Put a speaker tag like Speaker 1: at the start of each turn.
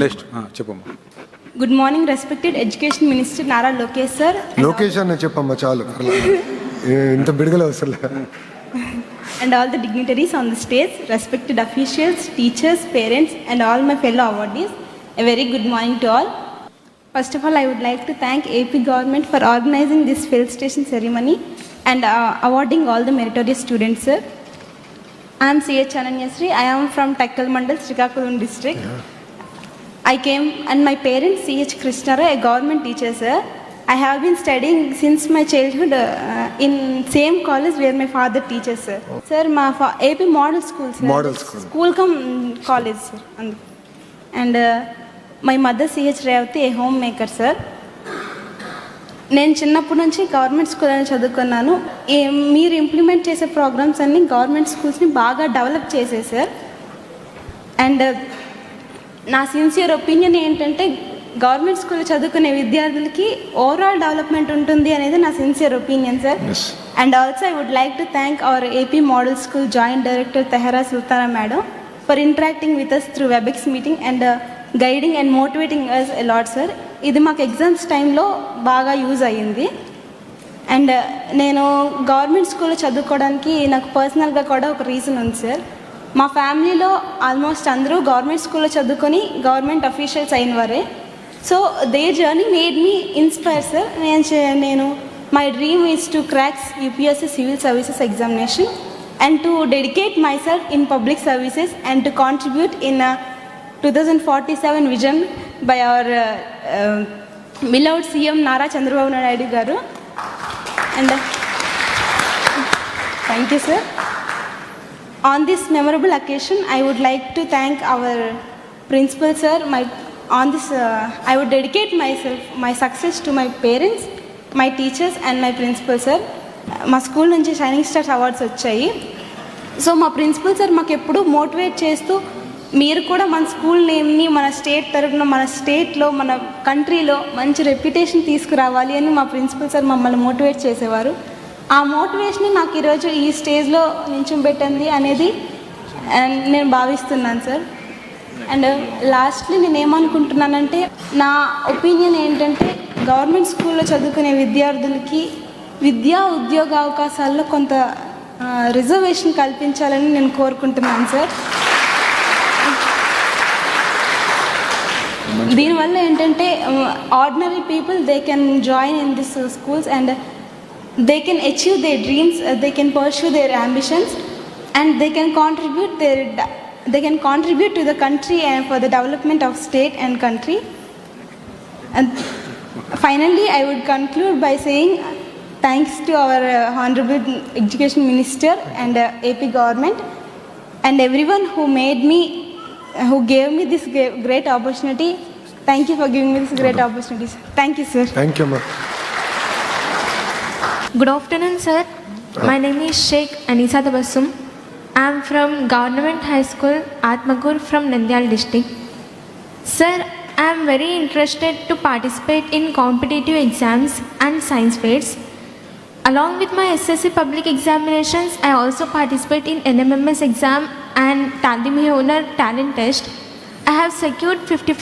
Speaker 1: Next చెప్పమ్మా.
Speaker 2: Good morning, respected Education Minister Nara Lokesh sir.
Speaker 3: Lokesh అన్న చెప్పమ్మా చాలు ఇంత బిడుగల అవసరం.
Speaker 2: And all the dignitaries on the stage, respected officials, teachers, parents, and all my fellow awardees. A very good morning to all. First of all, I would like to thank AP government for organizing this field station ceremony and awarding all the meritorious students, sir. I am C.H. Ananyasri. I am from Takkal Mandal, Srikakulam district. I came and my parents C.H. Krishnara, a government teacher, sir. I have been studying since my childhood in same college where my father teaches, sir. Sir, my AP Model School, sir.
Speaker 3: Model School.
Speaker 2: School come college, sir. And my mother C.H. Revati, a homemaker, sir. నేను చిన్నప్పటి నుంచి government school అని చదువుకున్నాను. మీరు implement చేసే programmes అన్నీ government స్కూల్స్ని బాగా డెవలప్ చేసే సార్. అండ్ నా సిన్సియర్ ఒపీనియన్ ఏంటంటే గవర్నమెంట్ స్కూల్లో చదువుకునే విద్యార్థులకి ఓవరాల్ డెవలప్మెంట్ ఉంటుంది అనేది నా sincere opinion sir. And also I would like to thank our AP model school joint director Tehara Sultana madam for interacting with us through Webex meeting and guiding and motivating us a lot sir. ఇది మాకు exams టైంలో బాగా use అయ్యింది. And నేను government స్కూల్లో చదువుకోవడానికి నాకు పర్సనల్గా కూడా ఒక రీజన్ ఉంది సార్. మా ఫ్యామిలీలో ఆల్మోస్ట్ అందరూ గవర్నమెంట్ స్కూల్లో చదువుకొని గవర్నమెంట్ అఫీషియల్స్ అయిన వారే. So the journey made me inspire sir. నేను my dream is to cracks UPSC civil services examination and to dedicate my self in public services and to contribute in 2047 vision by our beloved CM Nara Chandrababu Naidu garu. And thank you sir. On this memorable occasion, I would like to thank our principal sir. I would dedicate my success to my parents, my teachers and my principal sir. మా school నుంచి shining stars awards వచ్చాయి. So మా principal sir మాకు ఎప్పుడు motivate చేస్తూ మీరు కూడా మన స్కూల్ నేమ్ని మన స్టేట్ తరఫున మన స్టేట్లో మన కంట్రీలో మంచి రెప్యుటేషన్ తీసుకురావాలి అని మా ప్రిన్సిపల్ సార్ మమ్మల్ని మోటివేట్ చేసేవారు. ఆ మోటివేషన్ నాకు ఈరోజు ఈ స్టేజ్లో నించోబెట్టింది అనేది నేను భావిస్తున్నాను సార్. అండ్ లాస్ట్లీ నేను ఏమనుకుంటున్నానంటే నా ఒపీనియన్ ఏంటంటే గవర్నమెంట్ స్కూల్లో చదువుకునే విద్యార్థులకి విద్యా ఉద్యోగ అవకాశాల్లో కొంత రిజర్వేషన్ కల్పించాలని నేను కోరుకుంటున్నాను సార్. దీనివల్ల ఏంటంటే ordinary people they can join in this schools and they can achieve their dreams, they can pursue their ambitions and they can contribute to the country and for the development of state and country. And finally, I would conclude by saying thanks to our Honorable Education Minister and AP government and everyone who gave me this great opportunity. Thank you for giving me this great opportunity, sir. Thank you, sir.
Speaker 3: Thank you, ma'am.
Speaker 4: Good afternoon, sir. My name is Sheikh Anisa Tabassum. I am from Government High School, Atmakur from Nandyal district. Sir, I am very interested to participate in competitive exams and science fairs. Along with my SSC public examinations, I also participate in NMMS exam and Tandem Honor talent test. I have secured 55